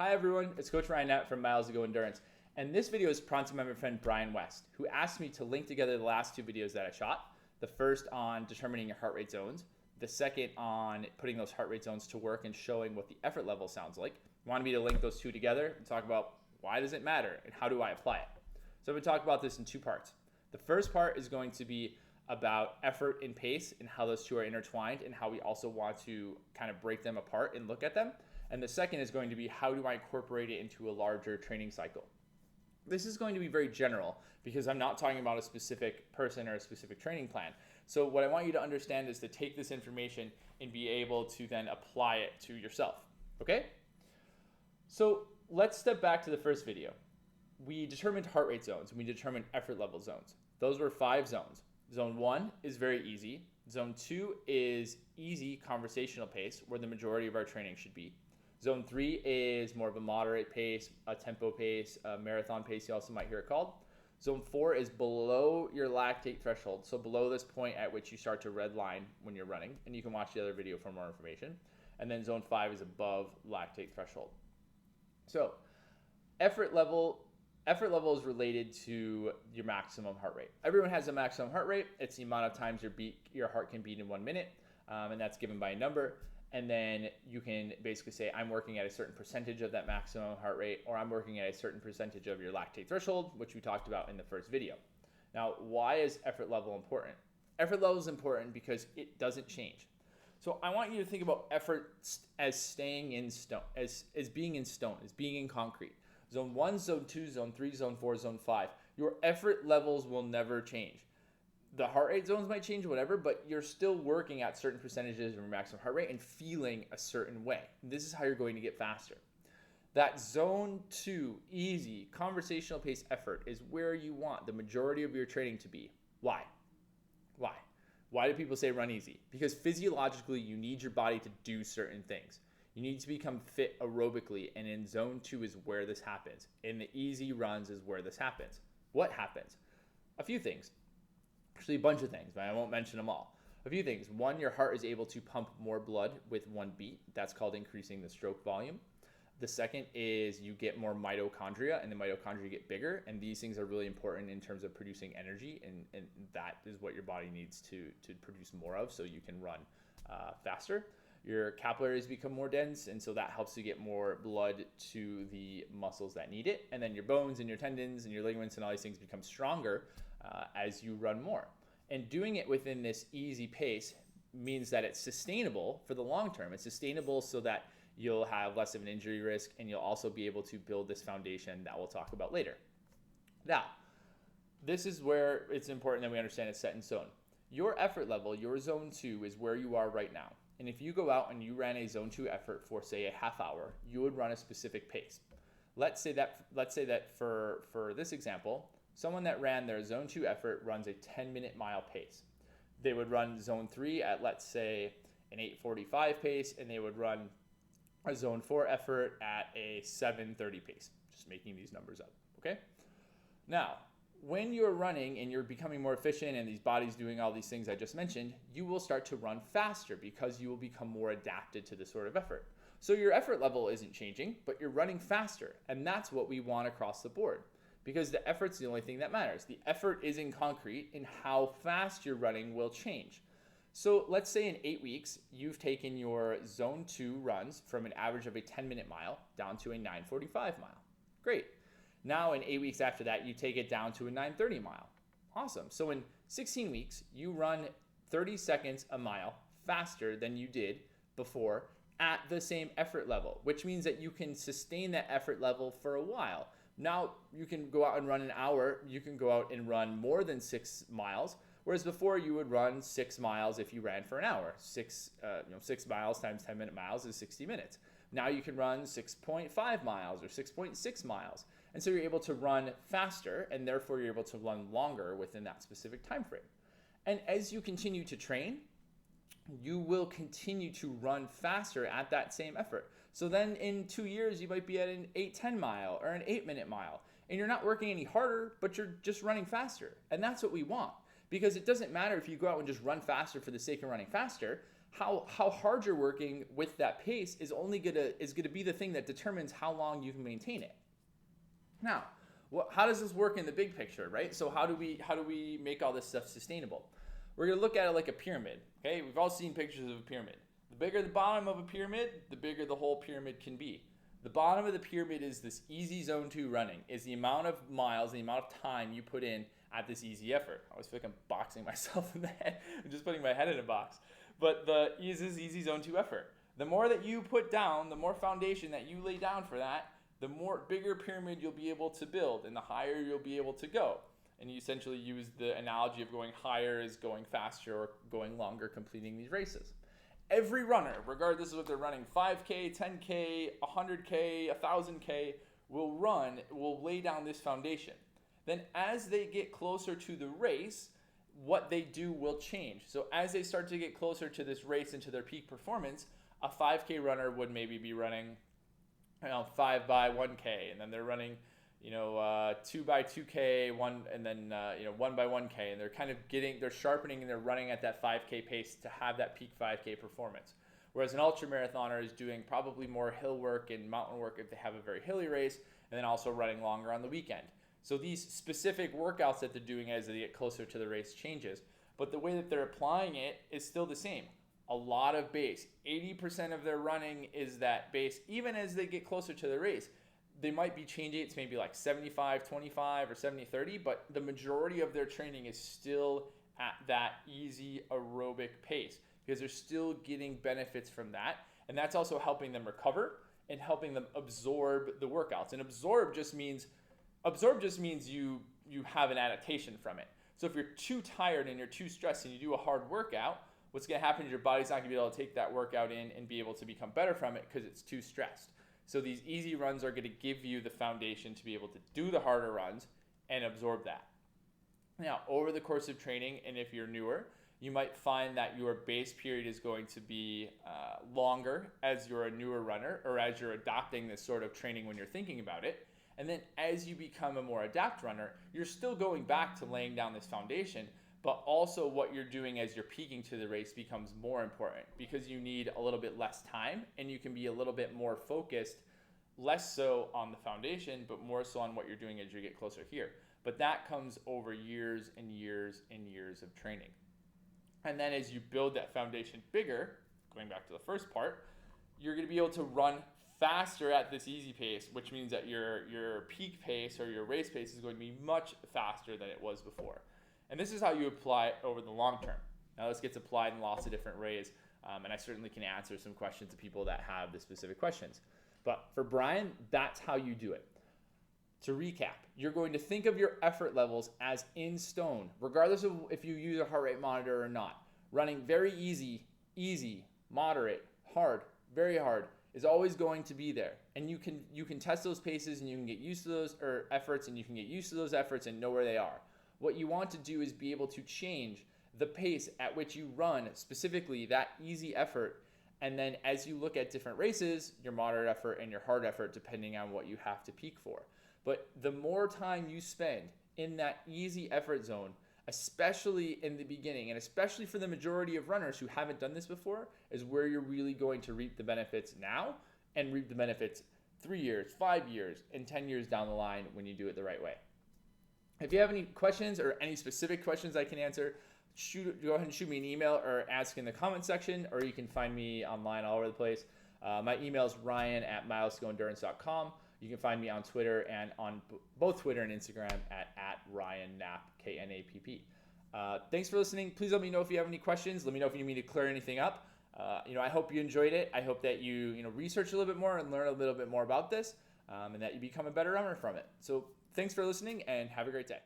Hi everyone, it's Coach Ryan Knapp from Miles to Go Endurance, and this video is sponsored by my friend Brian West, who asked me to link together the last two videos that I shot. The first on determining your heart rate zones, the second on putting those heart rate zones to work and showing what the effort level sounds like. He wanted me to link those two together and talk about why does it matter and how do I apply it. So I'm going to talk about this in two parts. The first part is going to be about effort and pace and how those two are intertwined and how we also want to kind of break them apart and look at them. And the second is going to be how do I incorporate it into a larger training cycle. This is going to be very general because I'm not talking about a specific person or a specific training plan. So what I want you to understand is to take this information and be able to then apply it to yourself, okay? So let's step back to the first video. We determined heart rate zones and we determined effort level zones. Those were 5 zones. Zone 1 is very easy. Zone 2 is easy conversational pace, where the majority of our training should be. Zone 3 is more of a moderate pace, a tempo pace, a marathon pace, you also might hear it called. Zone 4 is below your lactate threshold, so below this point at which you start to redline when you're running, and you can watch the other video for more information. And then Zone 5 is above lactate threshold. So effort level is related to your maximum heart rate. Everyone has a maximum heart rate. It's the amount of times your heart can beat in 1 minute, and that's given by a number. And then you can basically say, I'm working at a certain percentage of that maximum heart rate, or I'm working at a certain percentage of your lactate threshold, which we talked about in the first video. Now, why is effort level important? Effort level is important because it doesn't change. So I want you to think about effort as staying in stone, as being in stone, as being in concrete. Zone 1, Zone 2, Zone 3, Zone 4, Zone 5. Your effort levels will never change. The heart rate zones might change, whatever, but you're still working at certain percentages of your maximum heart rate and feeling a certain way. This is how you're going to get faster. That Zone 2, easy, conversational pace effort is where you want the majority of your training to be. Why? Why do people say run easy? Because physiologically, you need your body to do certain things. You need to become fit aerobically, and in Zone 2 is where this happens. In the easy runs is where this happens. What happens? A few things. Actually, a bunch of things, but I won't mention them all. A few things. One, your heart is able to pump more blood with one beat. That's called increasing the stroke volume. The second is you get more mitochondria, and the mitochondria get bigger, and these things are really important in terms of producing energy, and that is what your body needs to produce more of so you can run faster. Your capillaries become more dense, and so that helps you get more blood to the muscles that need it. And then your bones and your tendons and your ligaments and all these things become stronger as you run more. And doing it within this easy pace means that it's sustainable for the long term. It's sustainable so that you'll have less of an injury risk, and you'll also be able to build this foundation that we'll talk about later. Now, this is where it's important that we understand it's set in stone. Your effort level, your Zone 2, is where you are right now. And if you go out and you ran a Zone 2 effort for, say, a half hour, you would run a specific pace. Let's say that for this example, someone that ran their Zone 2 effort runs a 10-minute mile pace. They would run Zone 3 at, let's say, an 8:45 pace, and they would run a Zone 4 effort at a 7:30 pace. Just making these numbers up, okay? Now, when you're running and you're becoming more efficient and these bodies doing all these things I just mentioned, you will start to run faster because you will become more adapted to this sort of effort. So your effort level isn't changing, but you're running faster, and that's what we want across the board. Because the effort's the only thing that matters. The effort is in concrete, and how fast you're running will change. So let's say in 8 weeks, you've taken your Zone 2 runs from an average of a 10-minute mile down to a 9:45 mile. Great. Now in 8 weeks after that, you take it down to a 9:30 mile. Awesome. So in 16 weeks, you run 30 seconds a mile faster than you did before at the same effort level, which means that you can sustain that effort level for a while. Now you can go out and run an hour. You can go out and run more than 6 miles, whereas before you would run 6 miles if you ran for an hour. 6 miles times 10-minute miles is 60 minutes. Now you can run 6.5 miles or 6.6 miles. And so you're able to run faster, and therefore you're able to run longer within that specific time frame. And as you continue to train, you will continue to run faster at that same effort. So then in 2 years, you might be at an 8:10 mile or an 8-minute mile, and you're not working any harder, but you're just running faster. And that's what we want, because it doesn't matter if you go out and just run faster for the sake of running faster. how hard you're working with that pace is gonna be the thing that determines how long you can maintain it. Now, how does this work in the big picture, right? So how do we make all this stuff sustainable? We're gonna look at it like a pyramid. Okay, we've all seen pictures of a pyramid. The bigger the bottom of a pyramid, the bigger the whole pyramid can be. The bottom of the pyramid is this easy zone 2 running, is the amount of miles, the amount of time you put in at this easy effort. I always feel like I'm boxing myself in the head. I'm just putting my head in a box. But the easy zone 2 effort. The more that you put down, the more foundation that you lay down for that, the more bigger pyramid you'll be able to build and the higher you'll be able to go. And you essentially use the analogy of going higher as going faster or going longer completing these races. Every runner, regardless of if they're running 5K, 10K, 100K, 1000K, will lay down this foundation. Then as they get closer to the race, what they do will change. So as they start to get closer to this race and to their peak performance, a 5K runner would maybe be running 5 by 1K, and then they're running 2 by 2K, 1 by 1K, and they're sharpening and they're running at that 5K pace to have that peak 5K performance. Whereas an ultra marathoner is doing probably more hill work and mountain work if they have a very hilly race, and then also running longer on the weekend. So these specific workouts that they're doing as they get closer to the race changes, but the way that they're applying it is still the same. A lot of base. 80% of their running is that base. Even as they get closer to the race, they might be changing it to maybe like 75-25 or 70-30, but the majority of their training is still at that easy aerobic pace because they're still getting benefits from that. And that's also helping them recover and helping them absorb the workouts. And absorb just means you have an adaptation from it. So if you're too tired and you're too stressed and you do a hard workout, what's going to happen is your body's not going to be able to take that workout in and be able to become better from it because it's too stressed. So these easy runs are going to give you the foundation to be able to do the harder runs and absorb that. Now, over the course of training, and if you're newer, you might find that your base period is going to be longer as you're a newer runner or as you're adopting this sort of training when you're thinking about it. And then as you become a more adept runner, you're still going back to laying down this foundation, but also what you're doing as you're peaking to the race becomes more important because you need a little bit less time and you can be a little bit more focused, less so on the foundation, but more so on what you're doing as you get closer here. But that comes over years and years and years of training. And then as you build that foundation bigger, going back to the first part, you're going to be able to run faster at this easy pace, which means that your peak pace or your race pace is going to be much faster than it was before. And this is how you apply it over the long term. Now this gets applied in lots of different ways, and I certainly can answer some questions to people that have the specific questions. But for Brian, that's how you do it. To recap, you're going to think of your effort levels as in stone, regardless of if you use a heart rate monitor or not. Running very easy, moderate, hard, very hard is always going to be there. And you can test those paces and you can get used to those efforts and you can get used to those efforts and know where they are. What you want to do is be able to change the pace at which you run, specifically that easy effort. And then as you look at different races, your moderate effort and your hard effort, depending on what you have to peak for. But the more time you spend in that easy effort zone, especially in the beginning, and especially for the majority of runners who haven't done this before, is where you're really going to reap the benefits now and reap the benefits 3 years, 5 years, and 10 years down the line when you do it the right way. If you have any questions or any specific questions I can answer, go ahead and shoot me an email or ask in the comment section, or you can find me online all over the place. My email is ryan@milesgoendurance.com. You can find me on Twitter and on both Twitter and Instagram at Ryan Knapp, Knapp. Thanks for listening. Please let me know if you have any questions. Let me know if you need me to clear anything up. I hope you enjoyed it. I hope that you research a little bit more and learn a little bit more about this, and that you become a better runner from it. So thanks for listening and have a great day.